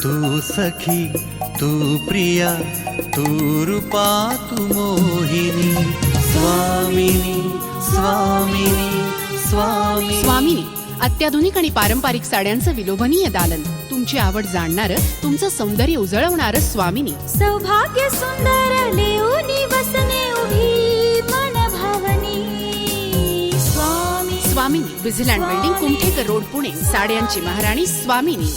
तू सखी, तू प्रिया, तू रूपा, तू मोहिनी. स्वामिनी, स्वामिनी, स्वामी. स्वामिनी अत्याधुनिक आणि पारंपरिक साड्यांचं विलोभनीय दालन. तुमची आवड जाणणारं, तुमचं सौंदर्य उजळवणारं स्वामिनी. सौभाग्य सुंदर लेऊनी वसने उभी मन भावनी. स्वामिनी विझिलँड बिल्डिंग, कुमठेकर रोड, पुणे. साड्यांची महाराणी स्वामिनी.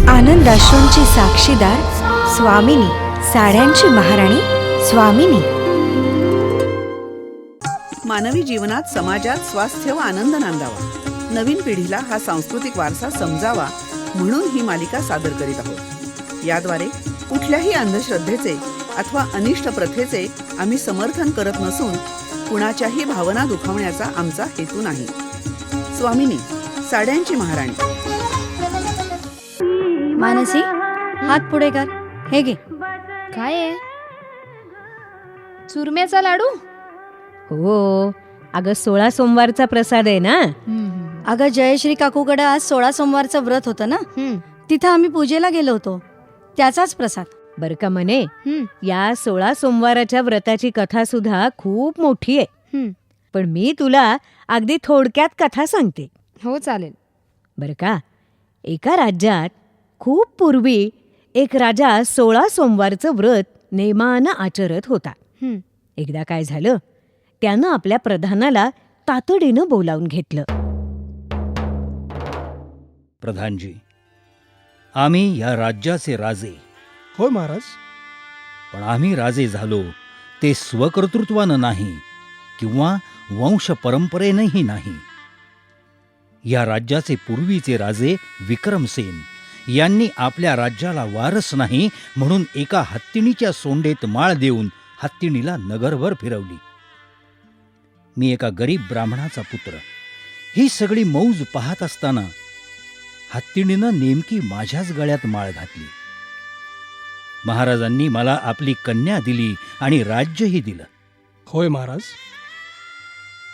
आनंदाश्रूंची साक्षीदार स्वामिनी, साड्यांची महाराणी स्वामिनी. मानवी जीवनात, समाजात स्वास्थ्य व आनंद नांदावा, नवीन पिढीला हा सांस्कृतिक वारसा समजावा म्हणून ही मालिका सादर करीत आहोत. याद्वारे कुठल्याही अंधश्रद्धेचे अथवा अनिष्ट प्रथेचे आम्ही समर्थन करत नसून कुणाच्याही भावना दुखावण्याचा आमचा हेतू नाही. स्वामिनी, साड्यांची महाराणी. मानसी, हात पुढे कर. हे घे. काय आहे? चुरम्याचा लाडू? हो, अगं 16 सोमवारचा प्रसाद आहे ना. अगं जयश्री काकूकडे आज 16 सोमवारचं व्रत होतं ना, तिथं आम्ही पूजेला गेलो होतो, त्याचाच प्रसाद. बर का म्हणे, या 16 सोमवाराच्या व्रताची कथा सुद्धा खूप मोठी आहे. पण मी तुला अगदी थोडक्यात कथा सांगते. हो चालेल. बर का, एका राज्यात खूप पूर्वी एक राजा 16 सोमवारचं व्रत नेमानं आचरत होता. एकदा काय झालं, त्यानं आपल्या प्रधानाला तातडीनं बोलावून घेतलं. प्रधानजी, आम्ही या राज्याचे राजे. होय महाराज. पण आम्ही राजे झालो ते स्वकर्तृत्वानं नाही किंवा वंश परंपरेनंही नाही. या राज्याचे पूर्वीचे राजे विक्रमसेन यांनी आपल्या राज्याला वारस नाही म्हणून एका हत्तीणीच्या सोंडेत माळ देऊन हत्तीणीला नगरभर फिरवली. मी एका गरीब ब्राह्मणाचा पुत्र. ही सगळी मौज पाहत असताना हत्तीणीनं नेमकी माझ्याच गळ्यात माळ घातली. महाराजांनी मला आपली कन्या दिली आणि राज्यही दिलं. होय महाराज.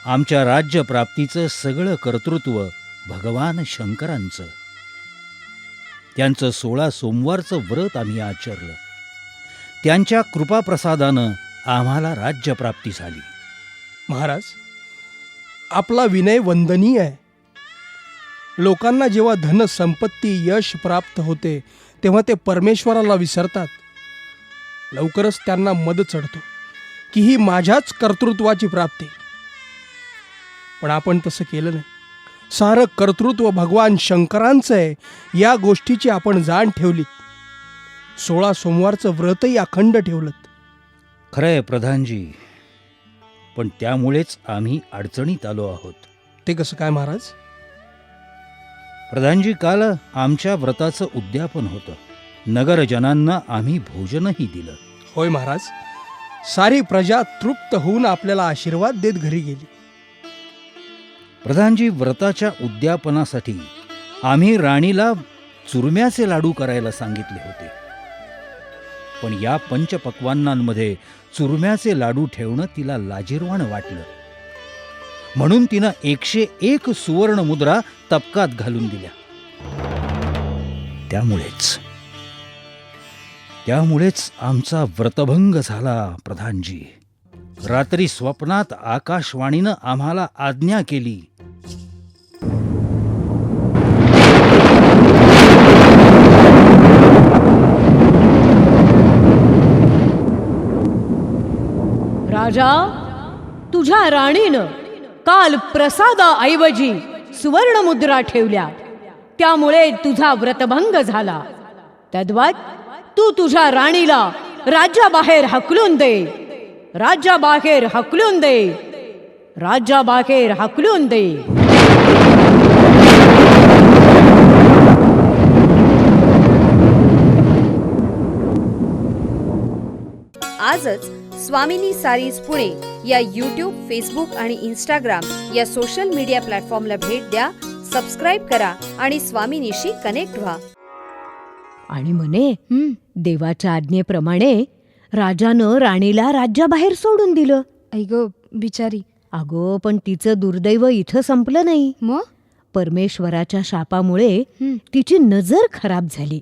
आमच्या राज्यप्राप्तीचं सगळं कर्तृत्व भगवान शंकरांचं. त्यांचं 16 सोमवारचं व्रत आम्ही आचरलं. त्यांच्या कृपाप्रसादानं आम्हाला राज्यप्राप्ती झाली. महाराज, आपला विनय वंदनीय आहे. लोकांना जेव्हा धन संपत्ती यश प्राप्त होते तेव्हा ते परमेश्वराला विसरतात. लवकरच त्यांना मद चढतो की ही माझ्याच कर्तृत्वाची प्राप्ती. पण आपण तसं केलं नाही. सारं कर्तृत्व भगवान शंकरांचं आहे या गोष्टीची आपण जाण ठेवली. 16 सोमवारचं व्रतही अखंड ठेवलं. खरंय प्रधानजी, पण त्यामुळेच आम्ही अडचणीत आलो आहोत. ते कसं काय महाराज? प्रधानजी, काल आमच्या व्रताचं उद्यापन होतं. नगरजनांना आम्ही भोजनही दिलं. होय महाराज. सारी प्रजा तृप्त होऊन आपल्याला आशीर्वाद देत घरी गेली. प्रधानजी, व्रताच्या उद्यापनासाठी आम्ही राणीला चुरम्याचे लाडू करायला सांगितले होते. पण या पंचपक्वान्नांमध्ये चुरम्याचे लाडू ठेवणं तिला लाजिरवाणं वाटलं. म्हणून तिनं 101 सुवर्ण मुद्रा तबकात घालून दिल्या. त्यामुळेच आमचा व्रतभंग झाला प्रधानजी. रात्री स्वप्नात आकाशवाणीनं आम्हाला आज्ञा केली. राजा, तुझ्या राणीनं काल प्रसादाऐवजी सुवर्णमुद्रा ठेवल्या, त्यामुळे तुझा व्रतभंग झाला. तद्वत तू तुझ्या राणीला राज्याबाहेर हकलून दे. राज्याबाहेर हकलून दे. राज्याबाहेर हकलून दे. आजच स्वामिनी सारीज पुणे या यूट्यूब, फेसबुक आणि इंस्टाग्राम या सोशल मीडिया प्लॅटफॉर्मला भेट द्या, सबस्क्राईब करा आणि स्वामिनीशी कनेक्ट व्हा. आणि म्हणे देवाच्या आज्ञेप्रमाणे राजानं राणीला राज्याबाहेर सोडून दिलं. ऐग बिचारी. अगो, पण तिचं दुर्दैव इथं संपलं नाही. मग परमेश्वराच्या शापामुळे तिची नजर खराब झाली.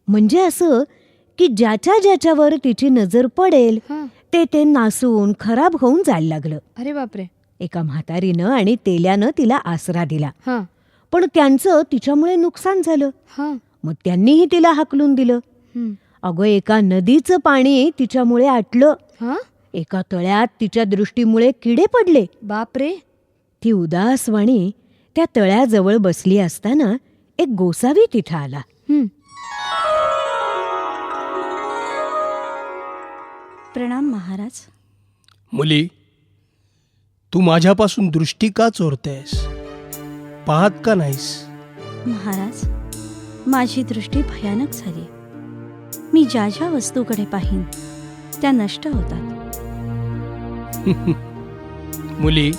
म्हणजे असं की ज्याच्यावर तिची नजर पडेल ते नासून खराब होऊन जायला लागलं. अरे बापरे. एका म्हातारीनं आणि तेल्यानं तिला आसरा दिला. हा पण त्यांचं तिच्यामुळे नुकसान झालं. हा मग त्यांनीही तिला हाकलून दिलं. अगं, एका नदीचं पाणी तिच्यामुळे आटलं. हा एका तळ्यात तिच्या दृष्टीमुळे किडे पडले. बापरे. ती उदासवाणी त्या तळ्याजवळ बसली असताना एक गोसावी तिथं आला. प्रणाम महाराज. मुली, तू माझ्यापासून दृष्टी का चोरतेस? पाहत का नाहीस? महाराज, माझी दृष्टी भयानक झाली. मी ज्या ज्या वस्तूकडे पाहीन त्या नष्ट होतात. मुली,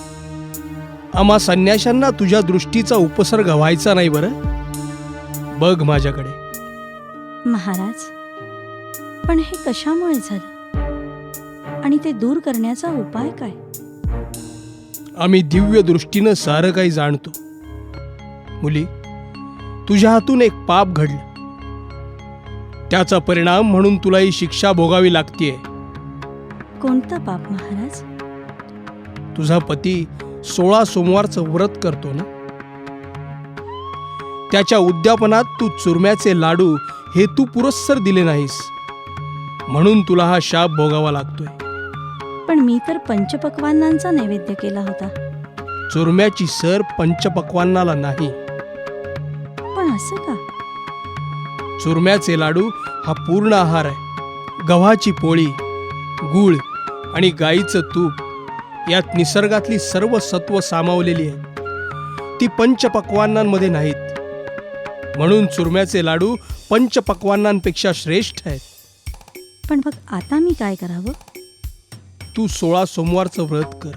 आम्हा संन्याशांना तुझ्या दृष्टीचा उपसर्ग व्हायचा नाही बरं. बघ माझ्याकडे. महाराज, पण हे कशामुळे झालं आणि ते दूर करण्याचा उपाय काय? आम्ही दिव्य दृष्टीनं सारं काही जाणतो. मुली, तुझ्या हातून एक पाप घडलं. त्याचा परिणाम म्हणून तुला ही शिक्षा भोगावी लागतीये. कोणतं पाप महाराज? तुझा पती 16 सोमवारचं व्रत करतो ना, त्याच्या उद्यापनात तू चुरम्याचे लाडू हेतू पुरस्सर दिले नाहीस, म्हणून तुला हा शाप भोगावा लागतोय. पण मी तर पंचपक्वान्नांचा नैवेद्य केला होता. चुरम्याची सर पंचपक्वान्नाला नाही. पण असं का? चुरम्याचे लाडू हा पूर्ण आहार आहे. गव्हाची पोळी, गूळ आणि गाईचं तूप यात निसर्गातली सर्व सत्व सामावलेली आहेत. ती पंचपक्वान्नांमध्ये नाहीत. म्हणून चुरम्याचे लाडू पंचपक्वान्नांपेक्षा श्रेष्ठ आहेत. पण मग आता मी काय करावं? तू 16 सोमवारचं व्रत कर.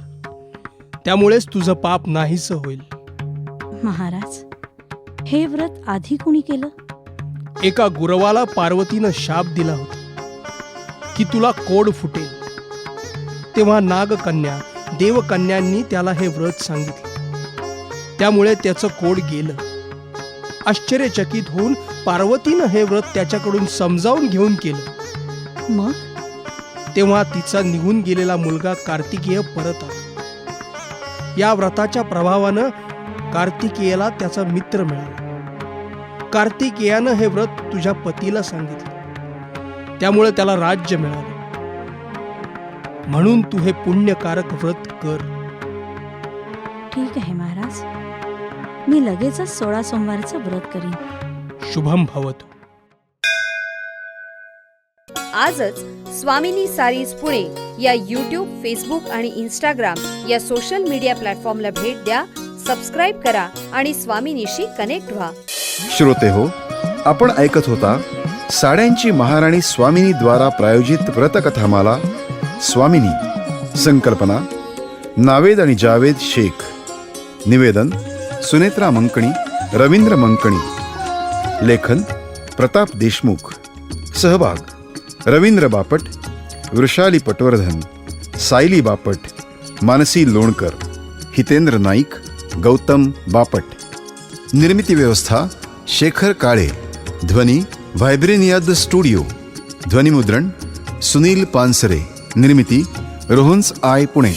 त्यामुळेच तुझं पाप नाहीसं होईल. महाराज, हे व्रत आधी कुणी केलं? एका गुरवाला पार्वतीनं शाप दिला होता की तुला कोड फुटेल. तेव्हा नागकन्या, देवकन्यांनी त्याला हे व्रत सांगितलं. त्यामुळे त्याचं कोड गेलं. आश्चर्यचकित होऊन पार्वतीनं हे व्रत त्याच्याकडून समजावून घेऊन केलं. मग तेव्हा तिचा निघून गेलेला मुलगा कार्तिकेय परत आला. या व्रताच्या प्रभावानं कार्तिकेयाला त्याचा मित्र मिळाला. कार्तिकेयानं हे व्रत तुझ्या पतीला सांगितलं. त्यामुळे त्याला राज्य मिळालं. म्हणून तू हे पुण्यकारक व्रत कर. ठीक आहे महाराज, मी लगेचच 16 सोमवारचं व्रत करीन. शुभम भवतु. आजच स्वामिनी सारीज पुणे या यूट्यूब, फेसबुक आणि इंस्टाग्राम या सोशल मीडिया प्लॅटफॉर्मला भेट द्या. सबस्क्राईब करा आणि स्वामिनीशी कनेक्ट व्हा. श्रोते हो, आपण ऐकत होता साड्यांची महाराणी स्वामिनी द्वारा प्रायोजित व्रतकथामाला स्वामिनी. संकल्पना नावेद आणि जावेद शेख. निवेदन सुनेत्रा मंकणी, रवींद्र मंकणी. लेखन प्रताप देशमुख. सहभाग रवींद्र बापट, वृषाली पटवर्धन, सायली बापट, मानसी लोणकर, हितेंद्र नाईक, गौतम बापट. निर्मिती व्यवस्था शेखर काळे. ध्वनी व्हायब्रेनिया स्टुडिओ. ध्वनिमुद्रण सुनील पानसरे. निर्मिती रोहन्स आय पुणे.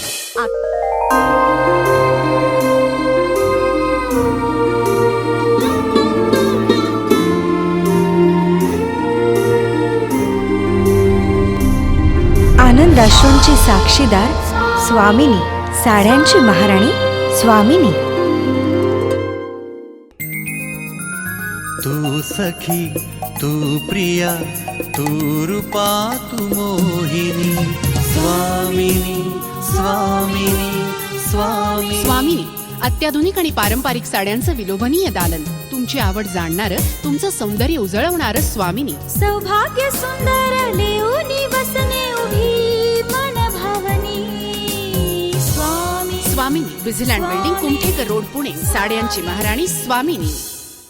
आनंदाश्रूंची साक्षीदार स्वामिनी, साड्यांची महाराणी स्वामिनी. तू सखी, तू प्रिया, तू रूपा, तू मोहिनी. स्वामिनी, स्वामिनी, स्वामिनी. स्वामिनी अत्याधुनिक आणि पारंपरिक साड्यांचं विलोभनीय दालन. तुमची आवड जाणणारं, तुमचं सौंदर्य उजळवणारं स्वामिनी. सौभाग्य सुंदर लेऊनी वसने उभी मन भावनी. स्वामिनी, विझिलँड बिल्डिंग, कुमठेकर रोड, पुणे. साड्यांची महाराणी स्वामिनी.